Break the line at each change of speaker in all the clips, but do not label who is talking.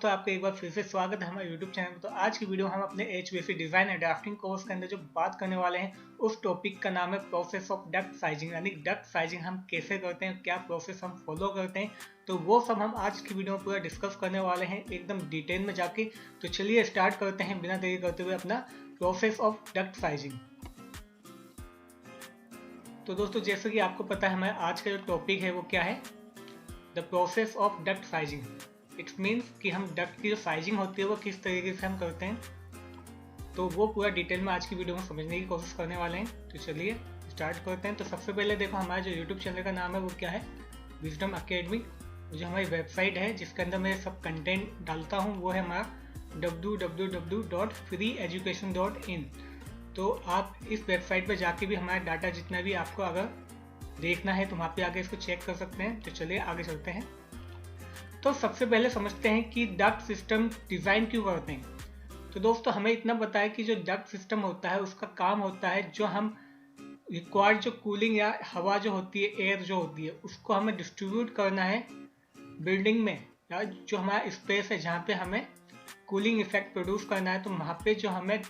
दोस्तों, आपका एक बार फिर से स्वागत है हमारे YouTube चैनल में। तो आज की वीडियो हम अपने HVAC design and drafting course के अंदर जो बात करने वाले हैं उस टॉपिक का नाम है प्रोसेस ऑफ डक्ट साइजिंग। यानी डक्ट साइजिंग हम कैसे करते हैं, क्या प्रोसेस हम फॉलो करते हैं, तो वो सब हम आज की वीडियो में पूरा डिस्कस करने वाले हैं एकदम डिटेल में जाके। तो चलिए स्टार्ट करते हैं बिना देरी करते हुए अपना प्रोसेस ऑफ डक्ट साइजिंग। तो दोस्तों, जैसे कि आपको पता है हमारा आज का जो टॉपिक है वो क्या है, the process of duct sizing. It's means कि हम डक्ट की जो साइजिंग होती है वो किस तरीके से हम करते हैं, तो वो पूरा डिटेल में आज की वीडियो में समझने की कोशिश करने वाले हैं। तो चलिए स्टार्ट करते हैं। तो सबसे पहले देखो, हमारा जो यूट्यूब चैनल का नाम है वो क्या है, विजडम अकेडमी। जो हमारी वेबसाइट है जिसके अंदर मैं सब कंटेंट डालता हूँ वो है हमारा www.freeeducation.in। तो आप इस वेबसाइट पर जाके भी हमारा डाटा जितना भी आपको अगर देखना है तो वहाँ पे आगे इसको चेक कर सकते हैं। तो चलिए आगे चलते हैं। तो सबसे पहले समझते हैं कि डक्ट सिस्टम डिज़ाइन क्यों करते हैं। तो दोस्तों, हमें इतना पता है कि जो डक्ट सिस्टम होता है उसका काम होता है जो हम रिक्वायर्ड जो कूलिंग या हवा जो होती है, एयर जो होती है, उसको हमें डिस्ट्रीब्यूट करना है बिल्डिंग में, या जो हमारा स्पेस है जहाँ पे हमें कूलिंग इफेक्ट प्रोड्यूस करना है। तो वहाँ पे जो हमें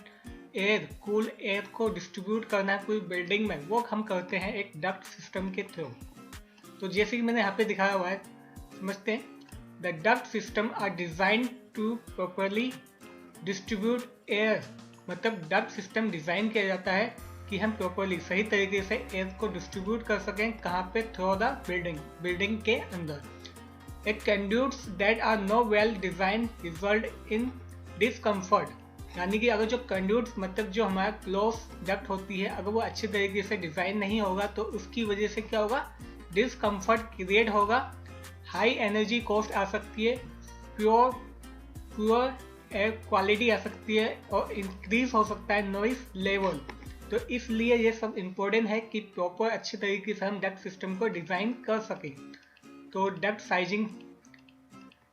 कूल एयर को डिस्ट्रीब्यूट करना है पूरी बिल्डिंग में, वो हम करते हैं एक डक्ट सिस्टम के थ्रू। तो जैसे कि मैंने यहाँ पे दिखाया हुआ है, समझते हैं। The duct system are design to properly distribute air. मतलब डक्ट सिस्टम डिजाइन किया जाता है कि हम प्रॉपरली सही तरीके से एयर को डिस्ट्रीब्यूट कर सकें। कहाँ पे? थ्रू द बिल्डिंग के अंदर। एक conduits that are no well design result in discomfort. यानी कि अगर जो कंड्यूट्स मतलब जो हमारा क्लोज डक्ट होती है, अगर वो अच्छे तरीके से डिजाइन नहीं होगा तो उसकी वजह से क्या होगा, डिसकम्फर्ट क्रिएट होगा, हाई एनर्जी कॉस्ट आ सकती है, प्योर एयर क्वालिटी आ सकती है और इंक्रीज हो सकता है नॉइस लेवल। तो इसलिए ये सब इम्पोर्टेंट है कि प्रॉपर अच्छे तरीके से हम डक्ट सिस्टम को डिज़ाइन कर सकें। तो डक्ट साइजिंग,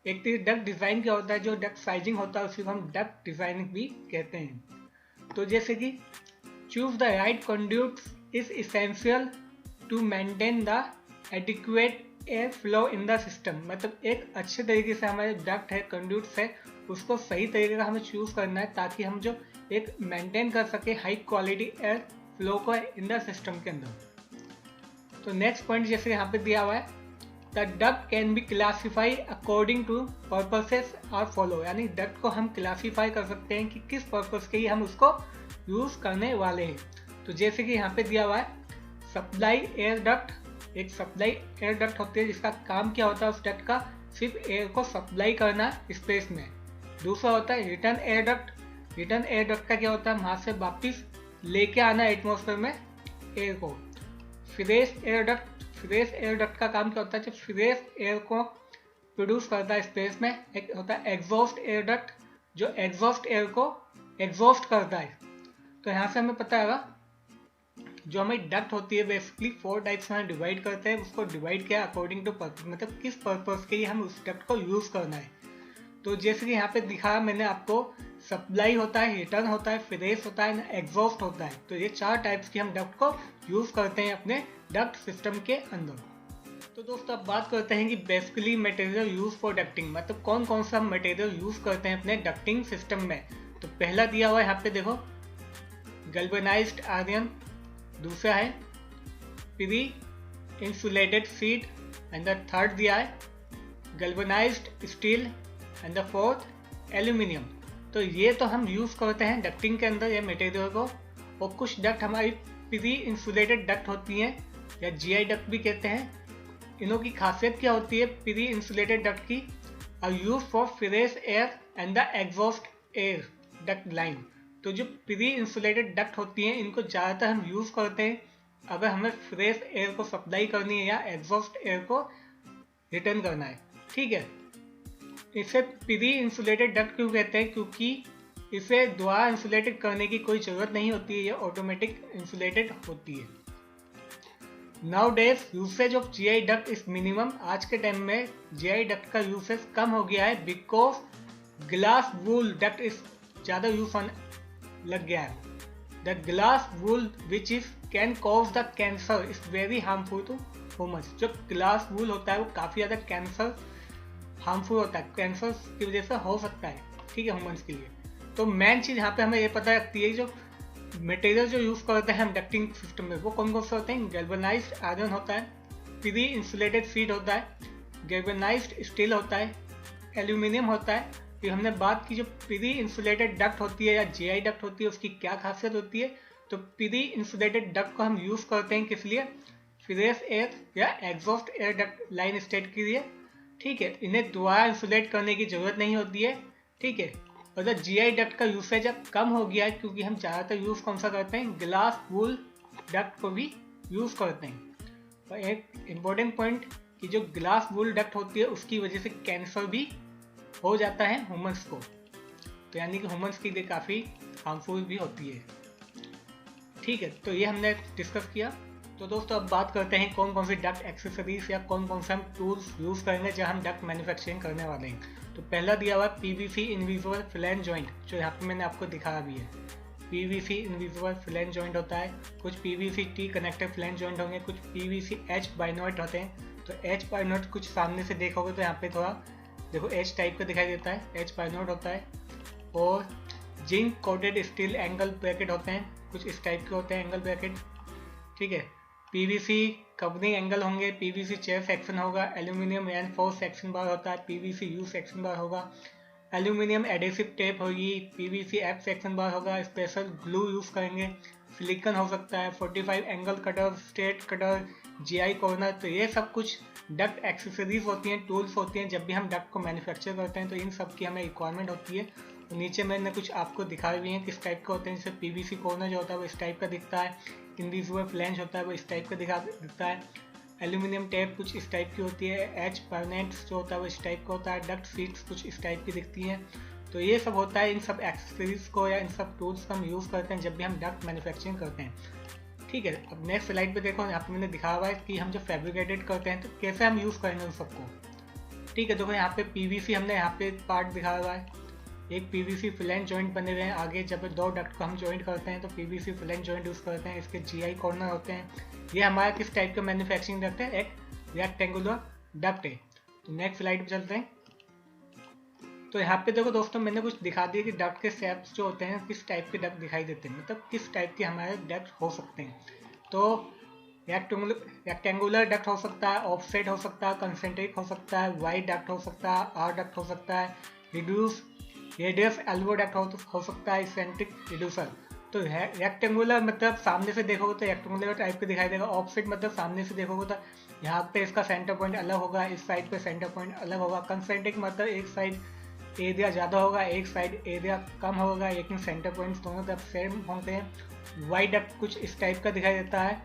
एक डक्ट डिज़ाइन क्या होता है, जो डक्ट साइजिंग होता है उसी को हम डक्ट डिज़ाइनिंग भी कहते हैं। तो जैसे कि choose the right conduits is essential to maintain the adequate air flow in the system. मतलब एक अच्छे तरीके से हमारे डक्ट है, कंड्यूट्स है, उसको सही तरीके का हमें चूज करना है ताकि हम जो एक मेंटेन कर सके हाई क्वालिटी एयर फ्लो को इन द सिस्टम के अंदर। तो नेक्स्ट पॉइंट जैसे यहाँ पे दिया हुआ है, the duct can be classify according to purposes are follow. यानी डक्ट को हम क्लासीफाई कर सकते हैं कि किस पर्पस के लिए हम उसको यूज करने वाले हैं। तो जैसे कि यहाँ पे दिया हुआ है सप्लाई एयर डक्ट। एक सप्लाई एयर डक्ट होती है जिसका काम क्या होता है, उस डक्ट का सिर्फ एयर को सप्लाई करना स्पेस में। दूसरा होता है return air duct. Return air duct का क्या होता है, वहाँ से वापस लेके आना एटमॉस्फेयर में एयर को। फ्रेश एयर डक्ट का काम क्या होता है, जब फ्रेश एयर को प्रोड्यूस करता है स्पेस में। एक होता है एग्जॉस्ट एयर डक्ट, जो एग्जॉस्ट एयर को एग्जॉस्ट करता है। तो यहाँ से हमें पता है जो हमें डक्ट होती है बेसिकली 4 टाइप्स में डिवाइड करते हैं। उसको डिवाइड किया अकॉर्डिंग टू पर्पस, मतलब किस पर्पस के लिए हम उस डक्ट को यूज करना है। तो जैसे कि यहाँ पे दिखाया मैंने आपको, सप्लाई होता है, रिटर्न होता है, फ्रेश होता है, एग्जॉस्ट होता है। तो ये 4 टाइप्स की हम डक्ट को यूज करते हैं अपने डक्ट सिस्टम के अंदर। तो दोस्तों, अब बात करते हैं कि basically material use for ducting, मतलब कौन कौन सा मटेरियल यूज करते हैं अपने डक्टिंग सिस्टम में। तो पहला दिया हुआ है यहाँ पे देखो, गैल्वेनाइज्ड आयरन। दूसरा है pre insulated sheet and the third दिया है galvanized steel and the fourth aluminium. तो ये तो हम यूज़ करते हैं डक्टिंग के अंदर ये मटेरियल को। और कुछ डक्ट हमारी प्री इंसुलेटेड डक्ट होती हैं या GI डक्ट भी कहते हैं। इनों की खासियत क्या होती है, प्री इंसुलेटेड डक्ट की are use for fresh air and the exhaust air duct line. तो जो प्री इंसुलेटेड डक्ट होती हैं इनको ज़्यादातर हम यूज़ करते हैं अगर हमें फ्रेश एयर को सप्लाई करनी है या एग्जॉस्ट एयर को रिटर्न करना है। ठीक है, इसे प्री इंसुलेटेड डक्ट क्यों कहते हैं, क्योंकि इसे दोबारा इंसुलेटेड करने की कोई ज़रूरत नहीं होती है, ये ऑटोमेटिक इंसुलेटेड होती है। Now days usage of GI duct is minimum. आज के टाइम में GI डक्ट का यूसेज कम हो गया है because glass wool duct is ज़्यादा यूज लग गया है। The glass wool which is can cause the cancer is very harmful to humans. जो ग्लास वूल होता है वो काफ़ी ज़्यादा कैंसर हार्मफुल होता है, कैंसर की वजह से हो सकता है, ठीक है, ह्यूमंस के लिए। तो मेन चीज़ यहाँ पे हमें ये पता लगती है जो मटेरियल जो यूज़ करते हैं हम डक्टिंग सिस्टम में वो कौन कौन से होते हैं। गैल्वेनाइज्ड आयरन होता है, प्री इंसुलेटेड शीट होता है, गैल्वेनाइज्ड स्टील होता है, एल्यूमिनियम होता है। फिर हमने बात की जो प्री इंसुलेटेड डक्ट होती है या जीआई डक्ट होती है उसकी क्या खासियत होती है। तो प्री इंसुलेटेड डक्ट को हम यूज़ करते हैं किस लिए, फ्रेश एयर या exhaust air duct line state के लिए, ठीक है। इन्हें दोबारा इंसुलेट करने की जरूरत नहीं होती है, ठीक है। और जब जीआई डक्ट का यूसेज अब कम हो गया है क्योंकि हम ज़्यादातर यूज़ कौन सा करते हैं, ग्लास वूल डक्ट को भी यूज़ करते हैं। और एक इम्पोर्टेंट पॉइंट कि जो ग्लास वूल डक्ट होती है उसकी वजह से कैंसर भी हो जाता है ह्यूमंस को, तो यानी कि ह्यूमंस के लिए काफ़ी हार्मफुल भी होती है, ठीक है। तो ये हमने डिस्कस किया। तो दोस्तों अब बात करते हैं कौन कौन सी डक्ट एक्सेसरीज या कौन कौन से हम टूल्स यूज़ करेंगे जब हम डक्ट मैन्युफैक्चरिंग करने वाले हैं। तो पहला दिया हुआ है पीवीसी इनविजिबल फ्लैंज जॉइंट, जो यहाँ पे मैंने आपको दिखाया भी है। पीवीसी इनविजिबल फ्लैंज जॉइंट होता है, कुछ PVC T connected flange joint होंगे, कुछ पीवीसी एच बाइनॉट होते हैं। तो एच बाइनॉट कुछ सामने से देखोगे तो यहाँ पे थोड़ा देखो एच टाइप का दिखाई देता है, एच बाइनॉट होता है। और zinc coated steel angle bracket होते हैं, कुछ इस टाइप के होते हैं एंगल ब्रैकेट, ठीक है। पीवीसी कवरिंग एंगल होंगे, पीवीसी चेयर सेक्शन होगा, एल्यूमिनियम रेनफोर्स सेक्शन बार होता है, पीवीसी यू सेक्शन बार होगा, एल्यूमिनियम एडेसिव टेप होगी, पीवीसी एफ सेक्शन बार होगा, स्पेशल ग्लू यूज़ करेंगे, सिलिकन हो सकता है, 45 angle cutter, straight cutter, GI corner. तो ये सब कुछ डक्ट एक्सेसरीज होती हैं, टूल्स होती हैं। जब भी हम डक्ट को मैन्युफैक्चर करते हैं तो इन सब की हमें रिक्वायरमेंट होती है। तो नीचे मैंने कुछ आपको दिखाए हुए हैं किस टाइप के होते हैं। जैसे पीवीसी कॉर्नर जो होता है वो इस टाइप का दिखता है, इनविजिबल फ्लैंज होता है वो इस टाइप का दिखता है, एल्यूमिनियम टेप कुछ इस टाइप की होती है, एच परमानेंट जो होता है वो इस टाइप का होता है, डक्ट शीट्स कुछ इस टाइप की दिखती हैं। तो ये सब होता है, इन सब एक्सेसरीज को या इन सब टूल्स को हम यूज़ करते हैं जब भी हम डक्ट मैन्युफैक्चरिंग करते हैं, ठीक है। अब नेक्स्ट स्लाइड पे देखो, यहाँ पे मैंने दिखाया हुआ है कि हम जब फैब्रिकेटेड करते हैं तो कैसे हम यूज़ करेंगे उन सबको, ठीक है। देखो यहाँ पे पीवीसी हमने यहाँ पे पार्ट दिखाया हुआ है, एक पीवीसी फ्लैंज जॉइंट बने हुए हैं। आगे जब दो डक्ट को हम जॉइंट करते हैं तो पीवीसी फ्लैंज जॉइंट यूज़ करते हैं, इसके जीआई कॉर्नर होते हैं। ये हमारा किस टाइप का मैन्युफैक्चरिंग डक्ट है, एक रेक्टेंगुलर डक्ट है। तो नेक्स्ट स्लाइड पे चलते हैं। तो यहाँ पे देखो दोस्तों मैंने कुछ दिखा दिया कि डक्ट के शेप्स जो होते हैं किस टाइप के डक्ट दिखाई देते हैं, मतलब किस टाइप के हमारे डक्ट हो सकते हैं। तो रेक्टेंगुलर डक्ट हो सकता है, ऑफसेट हो सकता है, कंसेंट्रिक हो सकता है, वाइड डक्ट हो सकता है, आर डक्ट हो सकता है, रिड्यूस रेडियस एल्बो डक्ट हो सकता है, इसेंट्रिक रिड्यूसर। तो रेक्टेंगुलर मतलब सामने से देखोगे तो रेक्टेंगुलर टाइप के दिखाई देगा, ऑफसेट मतलब सामने से देखोगे तो यहाँ पे इसका सेंटर पॉइंट अलग होगा, इस साइड पे सेंटर पॉइंट अलग होगा। कंसेंट्रिक मतलब एक साइड एरिया ज़्यादा होगा, एक साइड एरिया कम होगा, लेकिन सेंटर पॉइंट्स दोनों तरफ सेम होते हैं। वाई डक्ट कुछ इस टाइप का दिखाई देता है,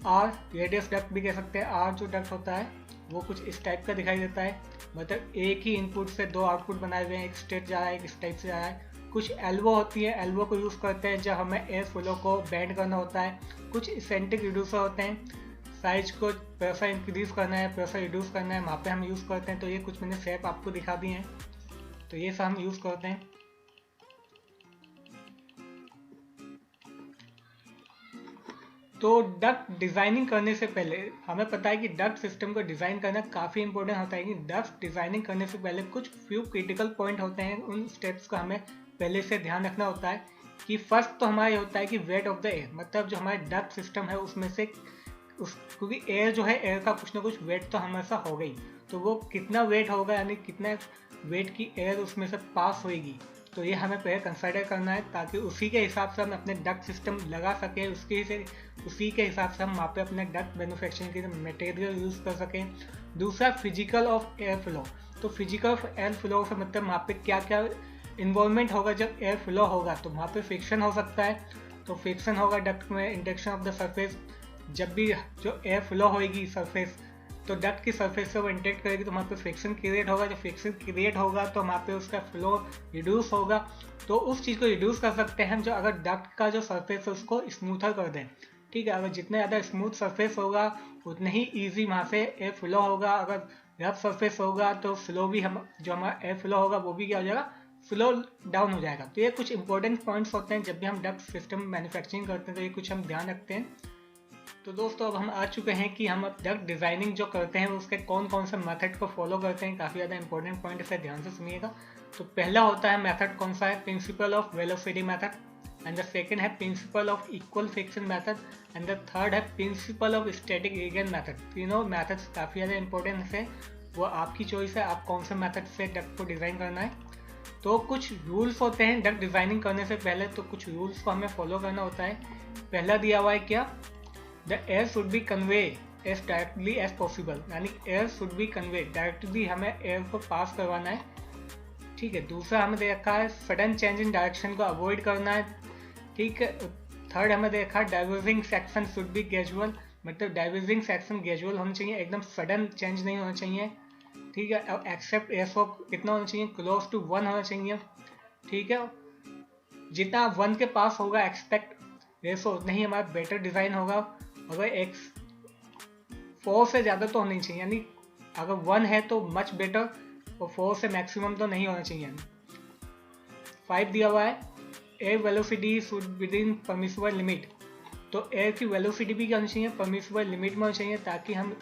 आर रेडियस डक्ट भी कह सकते हैं, आर जो डक्ट होता है वो कुछ इस टाइप का दिखाई देता है, मतलब एक ही इनपुट से दो आउटपुट बनाए हुए हैं, एक स्ट्रेट जा रहा है एक इस टाइप से जा रहा है। कुछ एल्बो होती है, एल्बो को यूज़ करते हैं जब हमें एयर फ्लो को बैंड करना होता है। कुछ इसेंट्रिक रिड्यूसर होते हैं, साइज को प्रेशर इंक्रीज करना है, प्रेशर रिड्यूस करना है, वहाँ पे हम यूज़ करते हैं। तो ये कुछ मैंने शेप आपको दिखा दिए हैं, तो ये सब हम यूज़ करते हैं। तो डक्ट डिज़ाइनिंग करने से पहले हमें पता है कि डक्ट सिस्टम को डिज़ाइन करना काफ़ी इंपॉर्टेंट होता है कि डक्ट डिज़ाइनिंग करने से पहले कुछ फ्यू क्रिटिकल पॉइंट होते हैं, उन स्टेप्स का हमें पहले से ध्यान रखना होता है। कि फर्स्ट तो हमारा ये होता है कि वेट ऑफ द एयर, मतलब जो हमारे डक्ट सिस्टम है उसमें से क्योंकि एयर जो है एयर का कुछ ना कुछ वेट तो हमेशा हो गई, तो वो कितना वेट होगा यानी कितना वेट की एयर उसमें से पास होएगी, तो ये हमें पहले कंसिडर करना है ताकि उसी के हिसाब से हम अपने डक्ट सिस्टम लगा सकें, उसी के हिसाब से हम वहाँ पे अपने डक्ट मैन्युफैक्चरिंग के मटेरियल यूज़ कर सकें। दूसरा फिजिकल ऑफ एयर फ्लो, तो फिजिकल ऑफ एयर फ्लो से मतलब वहाँ पे क्या क्या इन्वॉल्वमेंट होगा जब एयर फ्लो होगा, तो वहाँ पे फ्रिक्शन हो सकता है, तो फ्रिक्शन होगा डक्ट में, इंडक्शन ऑफ द सरफेस, जब भी जो एयर फ्लो होएगी सरफेस तो डक्ट की सरफेस से वो इंटरेक्ट करेगी तो वहाँ पे फ्रिक्शन क्रिएट होगा, जब फ्रिक्शन क्रिएट होगा तो वहाँ पे उसका फ्लो रिड्यूस होगा। तो उस चीज़ को रिड्यूस कर सकते हैं हम जो अगर डक्ट का जो सरफेस है उसको स्मूथर कर दें, ठीक है। अगर जितने ज़्यादा स्मूथ सरफेस होगा उतने ही ईजी वहाँ से एयर फ्लो होगा, अगर रफ सरफेस होगा तो फ्लो भी हम जो हमारा एयर फ्लो होगा वो भी क्या हो जाएगा, फ्लो डाउन हो जाएगा। तो ये कुछ इंपॉर्टेंट पॉइंट्स होते हैं जब भी हम डक्ट सिस्टम मैन्युफैक्चरिंग करते हैं, तो ये कुछ हम ध्यान रखते हैं। तो दोस्तों अब हम आ चुके हैं कि हम अब डक्ट डिज़ाइनिंग जो करते हैं उसके कौन कौन से मेथड को फॉलो करते हैं। काफ़ी ज़्यादा इंपॉर्टेंट पॉइंट है, ध्यान से सुनिएगा। तो पहला होता है मेथड कौन सा है, principle of velocity method, and the second है principle of equal friction method, and the third है principle of static gradient method. तीनों मेथड्स काफ़ी ज़्यादा इंपॉर्टेंट है, वो आपकी चॉइस है, आप कौन से मेथड से डक्ट को डिज़ाइन करना है। तो कुछ रूल्स होते हैं डक्ट डिज़ाइनिंग करने से पहले, तो कुछ रूल्स को हमें फॉलो करना होता है। पहला दिया हुआ है क्या, the air should be convey as directly as possible, यानी air should be convey, directly हमें एयर को पास करवाना है, ठीक है। दूसरा हमें दे रखा है सडन चेंज इन डायरेक्शन को अवॉइड करना है, ठीक है। थर्ड हमें दे रखा है diverging section should be gradual, मतलब डाइवर्जिंग सेक्शन ग्रेजुअल होना चाहिए, एकदम सडन चेंज नहीं होना चाहिए, ठीक है। अब एक्सेप्ट एसओ कितना होना चाहिए, क्लोज टू 1 होना चाहिए, ठीक है। जितना 1 के पास होगा एक्सपेक्ट रेशो उतना ही हमारा बेटर डिज़ाइन होगा। अगर x 4 से ज़्यादा तो होनी चाहिए, यानी अगर 1 है तो मच बेटर, और 4 से मैक्सिमम तो नहीं होना चाहिए। 5 दिया हुआ है air velocity should within permissible limit, तो एयर की वेलोसिटी भी क्या होनी चाहिए, परमिसिबल लिमिट में होनी चाहिए, ताकि हम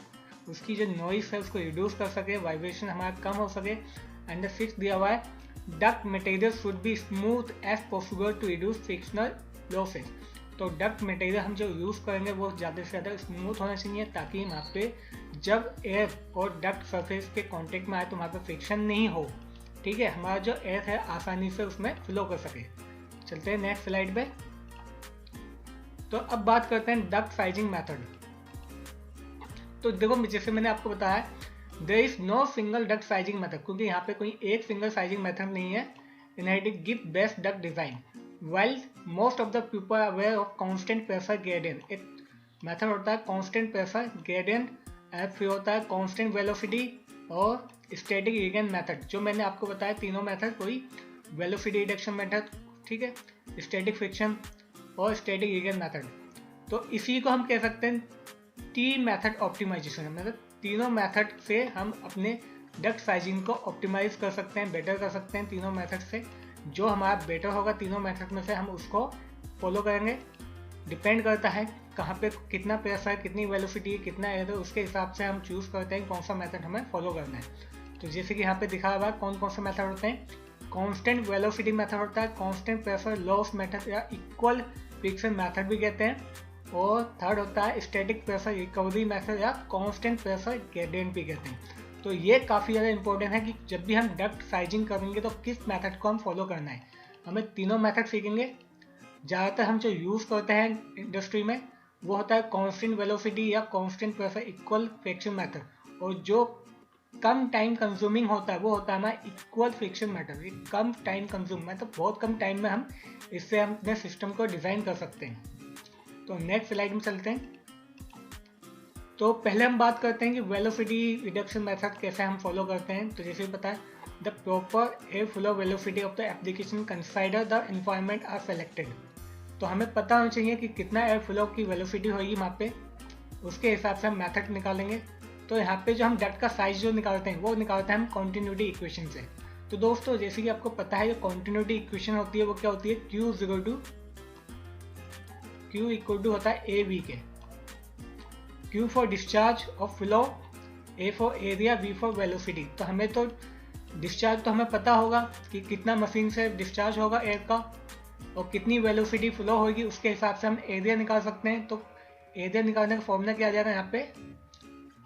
उसकी जो नॉइस है उसको रिड्यूस कर सके, वाइब्रेशन हमारा कम हो सके। एंड द 6 दिया हुआ है duct material should be smooth as possible to reduce frictional losses, तो डक्ट मटेरियल हम जो यूज़ करेंगे वो ज़्यादा से ज़्यादा स्मूथ होना चाहिए, ताकि वहाँ पे जब एयर और डक्ट सरफेस के कांटेक्ट में आए तो वहाँ पे फ्रिक्शन नहीं हो, ठीक है। हमारा जो एयर है आसानी से उसमें फ्लो कर सके। चलते हैं नेक्स्ट स्लाइड पे। तो अब बात करते हैं डक्ट साइजिंग मेथड। तो देखो जैसे मैंने आपको बताया there is no single duct sizing method, क्योंकि यहाँ पे कोई एक सिंगल साइजिंग मेथड नहीं है in order to give best duct design. While most of the people are aware of constant pressure gradient, एक मेथड होता है constant pressure gradient, फिर होता है constant velocity और static gradient मेथड। जो मैंने आपको बताया तीनों मेथड, कोई velocity reduction मेथड, ठीक है, static friction और static gradient मेथड। तो इसी को हम कह सकते हैं टी मेथड ऑप्टिमाइजेशन, मतलब तीनों मेथड से हम अपने डक्ट साइजिंग को ऑप्टिमाइज कर सकते हैं, बेटर कर सकते हैं तीनों मेथड से। जो हमारा बेटर होगा तीनों मेथड में से हम उसको फॉलो करेंगे। डिपेंड करता है कहाँ पे कितना प्रेशर है, कितनी वेलोसिटी है, कितना एयर है, उसके हिसाब से हम चूज़ करते हैं कौन सा मेथड हमें फॉलो करना है। तो जैसे कि यहाँ पे दिखा हुआ है कौन कौन से मेथड होते हैं, कांस्टेंट वेलोसिटी मेथड होता है, कांस्टेंट प्रेशर लॉस मेथड या इक्वल फ्रिक्शन मेथड भी कहते हैं, और थर्ड होता है स्टैटिक प्रेशर रिकवरी मेथड या कांस्टेंट प्रेशर ग्रेडियंट भी कहते हैं। तो ये काफ़ी ज़्यादा इंपॉर्टेंट है कि जब भी हम डक्ट साइजिंग करेंगे तो किस मेथड को हम फॉलो करना है। हमें तीनों मेथड सीखेंगे। ज़्यादातर हम जो यूज़ करते हैं इंडस्ट्री में वो होता है कांस्टेंट वेलोसिटी या constant pressure equal friction method, और जो कम टाइम कंज्यूमिंग होता है वो होता है हमारा इक्वल फ्रिक्शन मेथड। कम टाइम कंज्यूम, मतलब बहुत कम टाइम में हम इससे हम अपने सिस्टम को डिज़ाइन कर सकते हैं। तो नेक्स्ट स्लाइड में चलते हैं। तो पहले हम बात करते हैं कि वेलोसिटी रिडक्शन मेथड कैसे हम फॉलो करते हैं। तो जैसे पता है the proper air flow velocity of the application consider the environment are selected, तो हमें पता होना चाहिए कि कितना एयर फ्लो की वेलोसिटी होगी वहाँ पे, उसके हिसाब से हम मेथड निकालेंगे। तो यहाँ पे जो हम डक्ट का साइज जो निकालते हैं वो निकालते हैं हम कॉन्टिन्यूटी इक्वेशन से। तो दोस्तों जैसे कि आपको पता है जो कॉन्टिन्यूटी इक्वेशन होती है वो क्या होती है, Q इक्वल टू होता है ए वी के, Q for discharge of flow, A for area, V for velocity. तो हमें तो डिस्चार्ज तो हमें पता होगा कि कितना मशीन से डिस्चार्ज होगा एयर का, और कितनी वेलोसिटी फ्लो होगी, उसके हिसाब से हम एरिया निकाल सकते हैं। तो एरिया निकालने का फॉर्मूला क्या आ जाएगा यहाँ पे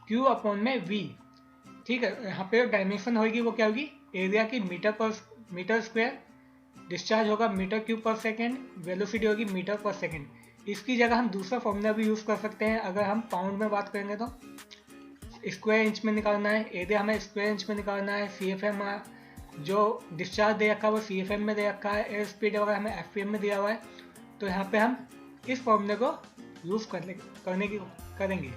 Q अपॉन में V, ठीक है। यहाँ पे डायमेंशन होगी वो क्या होगी, एरिया की मीटर स्क्वायर, डिस्चार्ज होगा मीटर क्यूब पर सेकेंड, वेलोसिटी होगी मीटर पर सेकेंड। इसकी जगह हम दूसरा फॉर्मूला भी यूज़ कर सकते हैं। अगर हम पाउंड में बात करेंगे तो स्क्वायर इंच में निकालना है, एरिया हमें स्क्वायर इंच में निकालना है, CFM जो डिस्चार्ज दे रखा है वो CFM में दे रखा है, एयर स्पीड वगैरह हमें FPM में दिया हुआ है। तो यहाँ पे हम इस फॉर्मूले को यूज़ करेंगे,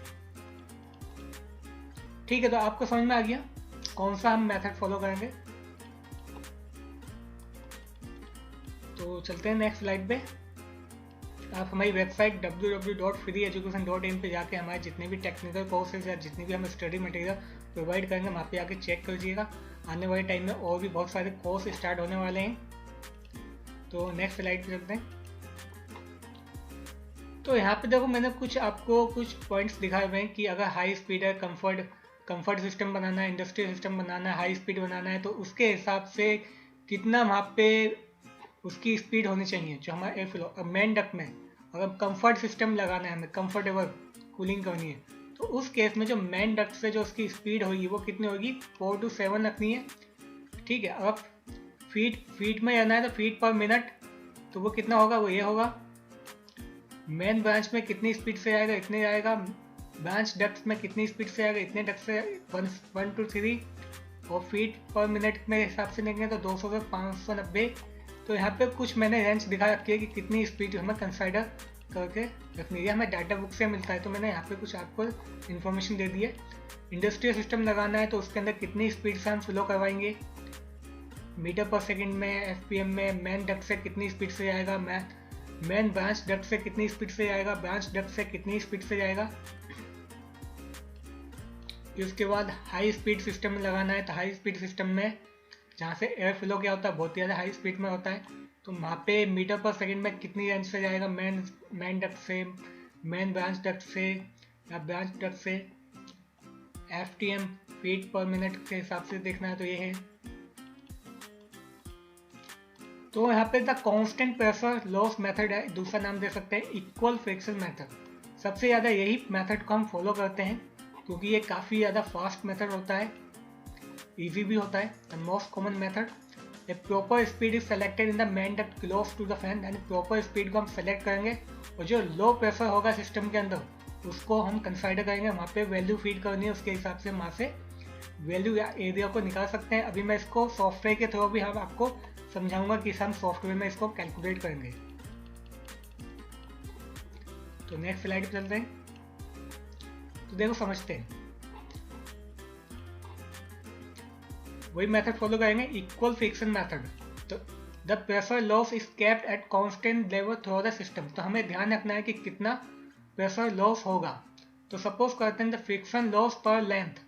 ठीक है। तो आपको समझ में आ गया कौन सा हम मेथड फॉलो करेंगे। तो चलते हैं नेक्स्ट स्लाइड पे। आप हमारी वेबसाइट www.freeeducation.in पे जाके हमारे जितने भी टेक्निकल कोर्सेज या जितनी भी हम स्टडी मटेरियल प्रोवाइड करेंगे वहाँ पे आके चेक कर लीजिएगा। आने वाले टाइम में और भी बहुत सारे कोर्स स्टार्ट होने वाले हैं। तो नेक्स्ट स्लाइड पे चलते हैं। तो यहाँ पे देखो मैंने आपको कुछ पॉइंट्स दिखाए हुए हैं कि अगर हाई स्पीड है, कंफर्ट सिस्टम बनाना है, इंडस्ट्रियल सिस्टम बनाना है, हाई स्पीड बनाना है, तो उसके हिसाब से कितना वहाँ पे उसकी स्पीड होनी चाहिए जो हमारा एयर फ्लो। अब मेन डक्ट में अगर कंफर्ट सिस्टम लगाना है, हमें कंफर्टेबल कूलिंग करनी है, तो उस केस में जो मेन डक्ट से जो उसकी स्पीड होगी वो कितनी होगी, 4 to 7 रखनी है। ठीक है, अब फीट में रहना है तो फीट पर मिनट, तो वो कितना होगा, वो ये होगा। मेन ब्रांच में कितनी स्पीड से आएगा, इतने आएगा। ब्रांच डक्ट में कितनी स्पीड से आएगा, इतने डक्ट से 1 to 3। और फीट पर मिनट में हिसाब से लेंगे तो 200 से 590। तो यहाँ पे कुछ मैंने रेंज दिखा रखी है कि कितनी स्पीड हमें कंसिडर करके रखनी है। हमें डाटा बुक से मिलता है, तो मैंने यहाँ पे कुछ आपको इन्फॉर्मेशन दे दी है। इंडस्ट्रियल सिस्टम लगाना है तो उसके अंदर कितनी स्पीड से हम फ्लो करवाएंगे, मीटर पर सेकेंड में, FPM में। मेन डक्ट से कितनी स्पीड से जाएगा, मेन ब्रांच डक्ट से कितनी स्पीड से जाएगा, ब्रांच डक्ट से कितनी स्पीड से जाएगा। उसके बाद हाई स्पीड सिस्टम में लगाना है तो हाई स्पीड सिस्टम में जहाँ से एयर फ्लो क्या होता है, बहुत ही ज़्यादा हाई स्पीड में होता है, तो वहाँ पे मीटर पर सेकंड में कितनी रेंज से जाएगा, मेन डक्ट से, मेन ब्रांच डक्ट से या ब्रांच डक्ट से। FTM फीट पर मिनट के हिसाब से देखना है तो ये है। तो यहाँ पे the constant pressure loss method है, दूसरा नाम दे सकते हैं इक्वल फ्रिक्शन मेथड। सबसे ज़्यादा यही मेथड को हम फॉलो करते हैं क्योंकि ये काफ़ी ज़्यादा फास्ट मेथड होता है, इजी भी होता है। The most common method, a proper speed is selected in the main duct close to the fan, यानी प्रॉपर स्पीड को हम सेलेक्ट करेंगे और जो लो प्रेशर होगा सिस्टम के अंदर उसको हम कंसिडर करेंगे, वहाँ पे वैल्यू फीड करनी है, उसके हिसाब से वहाँ से वैल्यू या एरिया को निकाल सकते हैं। अभी मैं इसको सॉफ्टवेयर के थ्रू भी हम आपको समझाऊंगा कि हम सॉफ्टवेयर में इसको कैलकुलेट करेंगे। तो नेक्स्ट स्लाइड पे चलते हैं। तो देखो समझते हैं, वही मेथड फॉलो करेंगे, इक्वल फ्रिक्शन मेथड। तो the pressure loss is kept at constant level through the system. तो हमें ध्यान रखना है कि कितना प्रेशर लॉस होगा। तो सपोज करते हैं द फ्रिक्शन लॉस पर लेंथ,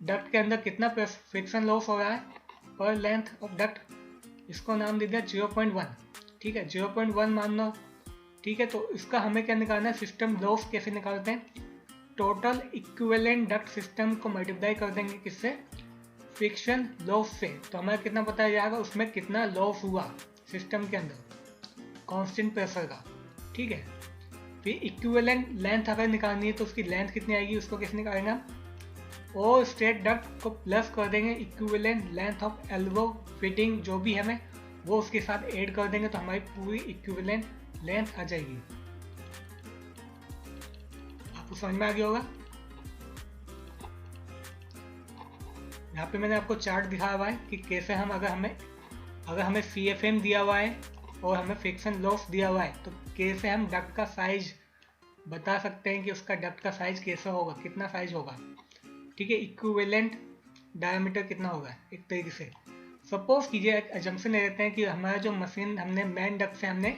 डक्ट के अंदर कितना फ्रिक्शन लॉस हो रहा है पर लेंथ ऑफ डक्ट, इसको नाम दे दिया 0.1। ठीक है, 0.1 मान लो। ठीक है, तो इसका हमें क्या निकालना है, सिस्टम लॉस कैसे निकालते हैं, टोटल इक्विवेलेंट डक्ट सिस्टम को मल्टीप्लाई कर देंगे किससे, फ्रिक्शन लॉस से। तो हमें कितना पता जाएगा उसमें कितना लॉस हुआ सिस्टम के अंदर कांस्टेंट प्रेशर का। ठीक है, फिर इक्विवेलेंट लेंथ अगर निकालनी है तो उसकी लेंथ कितनी आएगी, उसको कैसे निकालेंगे हम, और स्ट्रेट डक्ट को प्लस कर देंगे equivalent length of elbow fitting, जो भी हमें वो उसके साथ ऐड कर देंगे तो हमारी पूरी इक्विवेलेंट लेंथ आ जाएगी। आपको समझ में आ गया होगा। यहाँ पे मैंने आपको चार्ट दिखाया हुआ है कि कैसे हम अगर हमें CFM दिया हुआ है और हमें फ्रिक्शन लॉस दिया हुआ है तो कैसे हम डक्ट का साइज बता सकते हैं कि उसका डक्ट का साइज कैसा होगा, कितना साइज होगा। ठीक है, इक्विवेलेंट डायमीटर कितना होगा एक तरीके से। सपोज कीजिए, एक अजम्पशन ले लेते हैं कि हमारा जो मशीन हमने मेन डक्ट से हमने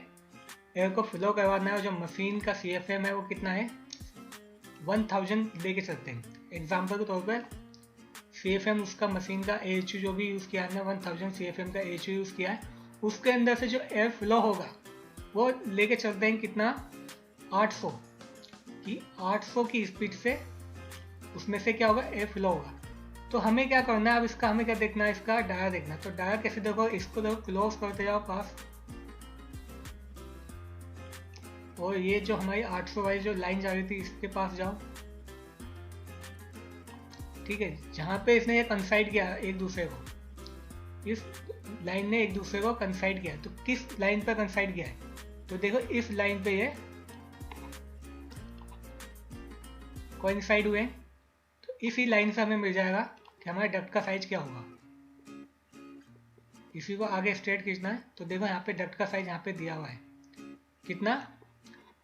एयर को फ्लो करवाना है और जो मशीन का CFM है वो कितना है, 1000 लेके चलते हैं। एग्जाम्पल के तौर पर CFM उसका मशीन का AHU जो भी यूज़ किया है, 1000 CFM का AHU यूज़ किया है, उसके अंदर से जो एयर फ्लो होगा वो लेके चलते हैं कितना, 800 की 800 की स्पीड से उसमें से क्या होगा, एयर फ्लो होगा। तो हमें क्या करना है, अब इसका हमें क्या देखना है, इसका डाया देखना है। तो डाया कैसे देखो, इसको देखो क्लोज करते जाओ पास, और ये जो हमारी 800 वाली जो लाइन जा रही थी इसके पास जाओ। ठीक है, जहाँ पे इसने ये कंसाइड किया एक दूसरे को, इस लाइन ने एक दूसरे को कंसाइड किया, तो किस लाइन पर कंसाइड किया है, तो देखो इस लाइन पे ये कोइंसाइड हुए। तो इसी लाइन से हमें मिल जाएगा कि हमारे डक्ट का साइज क्या होगा। इसी को आगे स्ट्रेट खींचना है। तो देखो यहाँ पे डक्ट का साइज यहाँ पे दिया हुआ है कितना,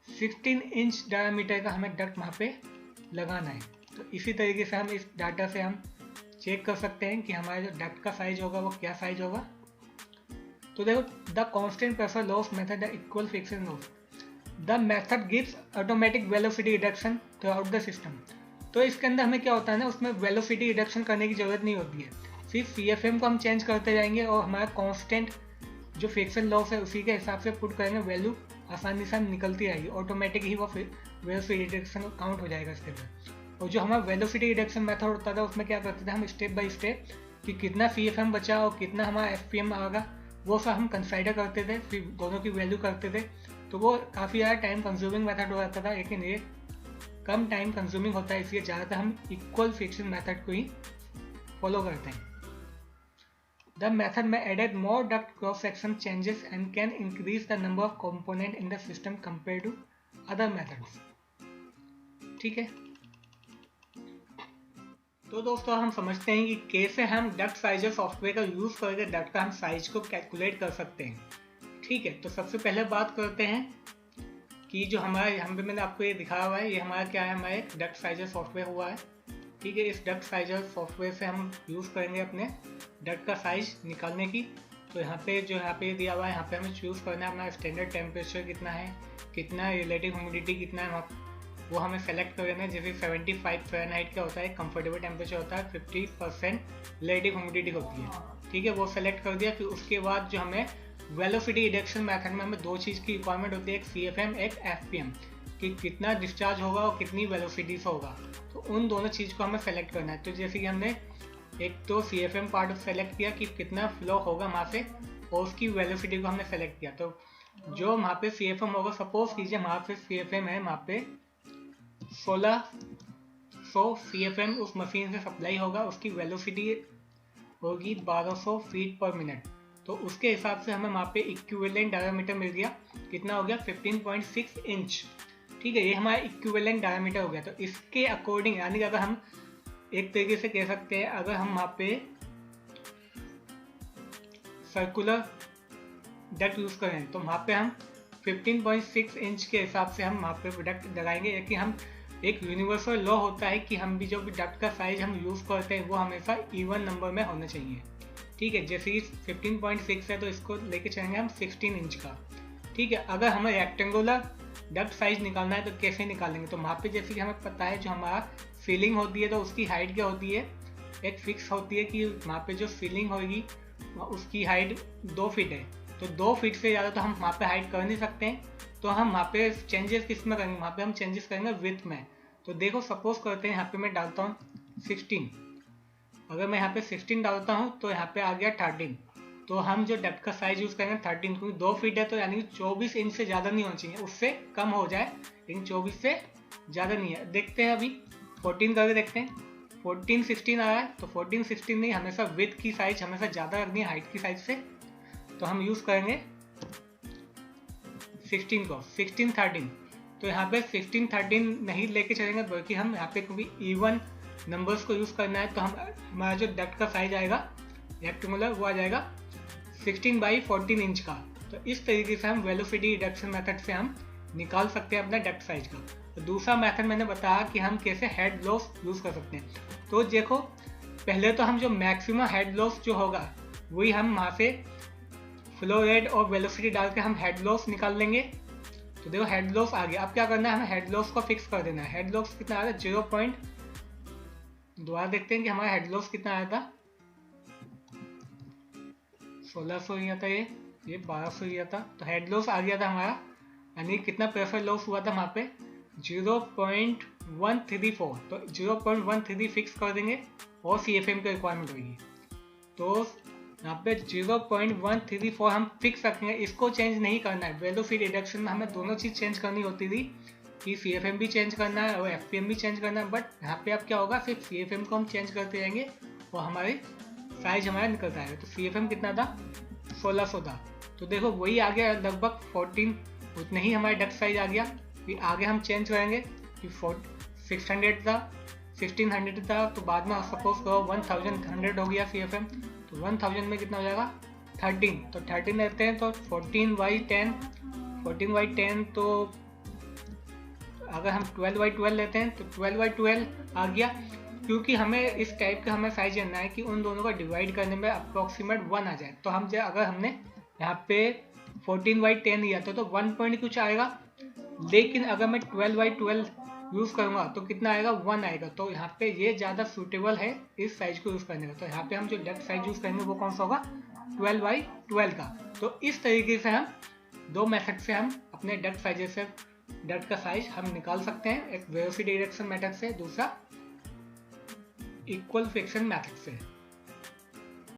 16 इंच डायमीटर का हमें डक्ट वहाँ पे लगाना है। तो इसी तरीके से हम इस डाटा से हम चेक कर सकते हैं कि हमारा जो डक्ट का साइज होगा वो क्या साइज होगा। तो देखो, the constant pressure loss method the equal friction loss, the method gives automatic velocity reduction through out the system. तो इसके अंदर हमें क्या होता है ना, उसमें वेलोसिटी रिडक्शन करने की जरूरत नहीं होती है, सिर्फ CFM को हम चेंज करते जाएंगे और हमारा कांस्टेंट जो फ्रिक्शन लॉस है उसी के हिसाब से पुट करेंगे वैल्यू आसानी से निकलती रहेगी, ऑटोमेटिक ही वो वेलोसिटी रिडक्शन काउंट हो जाएगा इसके अंदर। और जो हमारा वेलोसिटी रिडक्शन मेथड होता था उसमें क्या करते थे हम स्टेप बाय स्टेप कि कितना CFM बचा और कितना हमारा FPM आएगा वो सब हम कंसिडर करते थे, फिर दोनों की वैल्यू करते थे। तो वो काफ़ी ज़्यादा टाइम कंज्यूमिंग मेथड हो जाता था, लेकिन ये कम टाइम कंज्यूमिंग होता है, इसलिए ज़्यादातर हम इक्वल फ्रिक्शन मेथड को ही फॉलो करते हैं। The method may added more duct cross section changes and can increase the number of component in the system compared to other methods। ठीक है, तो दोस्तों हम समझते हैं कि कैसे हम डक्ट साइजर सॉफ्टवेयर का यूज करके डक्ट का हम साइज को कैलकुलेट कर सकते हैं। ठीक है, तो सबसे पहले बात करते हैं कि जो हमारा यहाँ पे मैंने आपको ये दिखाया हुआ है, ये हमारा क्या है, हमारा एक डक्ट साइजर सॉफ्टवेयर हुआ है। ठीक है, इस डक्ट साइजर सॉफ्टवेयर से हम यूज़ करेंगे अपने डक्ट का साइज निकालने की। तो यहाँ पे जो यहाँ पे दिया हुआ है, यहाँ पे हमें चूज़ करना है अपना स्टैंडर्ड टेम्परेचर कितना है, कितना रिलेटिव ह्यूमिडिटी कितना है, वो हमें सेलेक्ट कर लेना है। जैसे 75 फ़ारेनहाइट का होता है कंफर्टेबल टेम्परेचर होता है, 50% रिलेटिव ह्यूमिडिटी होती है। ठीक है, वो सेलेक्ट कर दिया। फिर उसके बाद जो हमें वेलोसिटी रिडक्शन मेथड में हमें दो चीज़ की रिक्वायरमेंट होती है, एक CFM एक FPM, कि कितना डिस्चार्ज होगा और कितनी वेलोसिटी से होगा। तो उन दोनों चीज़ को हमें सेलेक्ट करना है। तो जैसे कि हमने एक तो CFM पार्ट सेलेक्ट किया कि कितना फ्लो होगा वहाँ से, और उसकी वेलोसिटी को हमने सेलेक्ट किया। तो जो वहाँ पे CFM होगा, सपोज कीजिए वहाँ पे CFM है, वहाँ पे 1600 CFM उस मशीन से सप्लाई होगा, उसकी वेलोसिटी होगी 1200 फीट पर मिनट। तो उसके हिसाब से हमें वहाँ पे इक्विवेलेंट डायमीटर मिल गया, कितना हो गया 15.6 इंच। ठीक है, ये हमारा इक्विवेलेंट डायमीटर हो गया। तो इसके अकॉर्डिंग यानी कि अगर हम एक तरीके से कह सकते हैं, अगर हम वहाँ पे सर्कुलर डक्ट यूज़ करें तो वहाँ पे हम 15.6 इंच के हिसाब से हम वहाँ पे डक्ट लगाएंगे। कि हम एक यूनिवर्सल लॉ होता है कि हम भी जो भी डक्ट का साइज हम यूज़ करते हैं वो हमेशा इवन नंबर में होना चाहिए। ठीक है, जैसे कि 15.6 है तो इसको लेके चलेंगे हम 16 इंच का। ठीक है, अगर हमें रेक्टेंगुलर डक्ट साइज निकालना है तो कैसे निकालेंगे, तो वहाँ पे जैसे कि हमें पता है जो हमारा सीलिंग होती है तो उसकी हाइट क्या होती है, एक फिक्स होती है कि वहाँ पे जो सीलिंग होगी उसकी हाइट 2 फीट है। तो 2 फीट से ज़्यादा तो हम वहाँ पे हाइट कर नहीं सकते हैं। तो हम वहाँ पे चेंजेस किस में करेंगे, वहाँ पे हम चेंजेस करेंगे विड्थ में। तो देखो सपोज करते हैं यहाँ पे मैं डालता हूँ 16, अगर मैं यहाँ पे 16 डालता हूँ तो यहाँ पे आ गया 13। तो हम जो डक्ट का साइज यूज़ करेंगे 13, क्योंकि 2 फीट है तो यानी 24 इंच से ज़्यादा नहीं होना चाहिए, उससे कम हो जाए लेकिन 24 से ज़्यादा नहीं है। देखते हैं अभी 14 करके देखते हैं, 14 16 आ रहा है। तो 14 16 नहीं, हमेशा विड्थ की साइज हमेशा ज़्यादा रखनी है हाइट की साइज से। तो हम यूज़ करेंगे 16 को, 16 13। तो यहाँ पे 16 13 नहीं लेके चलेंगे, बल्कि हम यहाँ पे क्योंकि इवन नंबर्स को यूज़ करना है तो हम हमारा जो डक्ट का साइज आएगा रेक्टेंगुलर वो आ जाएगा 16/14 इंच का। तो इस तरीके से हम वेलोसिटी रिडक्शन मेथड से हम निकाल सकते हैं अपना डक्ट साइज का। तो दूसरा मेथड मैंने बताया कि हम कैसे हेड लॉस यूज़ कर सकते हैं। तो देखो पहले तो हम जो मैक्सिमम हेड लॉस जो होगा वही हम वहाँ से फ्लो रेट और वेलोसिटी डाल के हम हेड लॉस निकाल लेंगे। तो देखो हेड लॉस आ गया। अब क्या करना है, हमें हेड लॉस को फिक्स कर देना है। हेड लॉस कितना आया था 0. दोबारा देखते हैं कि हमारा हेड लॉस कितना आया था, 1600 ही आता, ये 1200 ही आता। तो हेड लॉस आ गया था हमारा, यानी कितना प्रेशर लॉस हुआ था वहाँ पे 0.134। तो 0.133 फिक्स कर देंगे और CFM की रिक्वायरमेंट होगी। तो यहाँ पे 0.134 हम फिक्स रखेंगे, इसको चेंज नहीं करना है। वेलोसिटी रिडक्शन में हमें दोनों चीज़ चेंज करनी होती थी कि CFM भी चेंज करना है और FPM भी चेंज करना है। बट यहाँ पे अब क्या होगा, सिर्फ CFM को हम चेंज करते जाएंगे और हमारे साइज हमारा निकलता है। तो CFM कितना था 1600 था। तो देखो वही आ गया लगभग 14, उतना ही हमारा डक्ट साइज आ गया। फिर आगे हम चेंज करेंगे कि 600 था, 1600 था, तो बाद में सपोज करो 1100 हो गया CFM। तो 1000 में कितना हो जाएगा 13। तो 13 लेते हैं तो 14/10, 14/10। तो अगर हम 12/12 लेते हैं तो 12/12 आ गया। क्योंकि हमें इस टाइप का हमें साइज जानना है कि उन दोनों का डिवाइड करने में अप्रोक्सीमेट 1 आ जाए। तो हम अगर हमने यहाँ पे 14/10 लिया था तो 1 पॉइंट कुछ आएगा, लेकिन अगर मैं 12/12 यूज़ करूँगा तो कितना आएगा 1 आएगा। तो यहाँ पे ये ज़्यादा सूटेबल है इस साइज को यूज़ करने का। तो यहाँ पे हम जो डक्ट साइज यूज़ करेंगे वो कौन सा होगा 12/12 का। तो इस तरीके से हम दो मेथड से हम अपने डक्ट का साइज हम निकाल सकते हैं, एक वेलोसिटी डिडक्शन मेथड से, दूसरा इक्वल फ्रिक्शन मेथड से।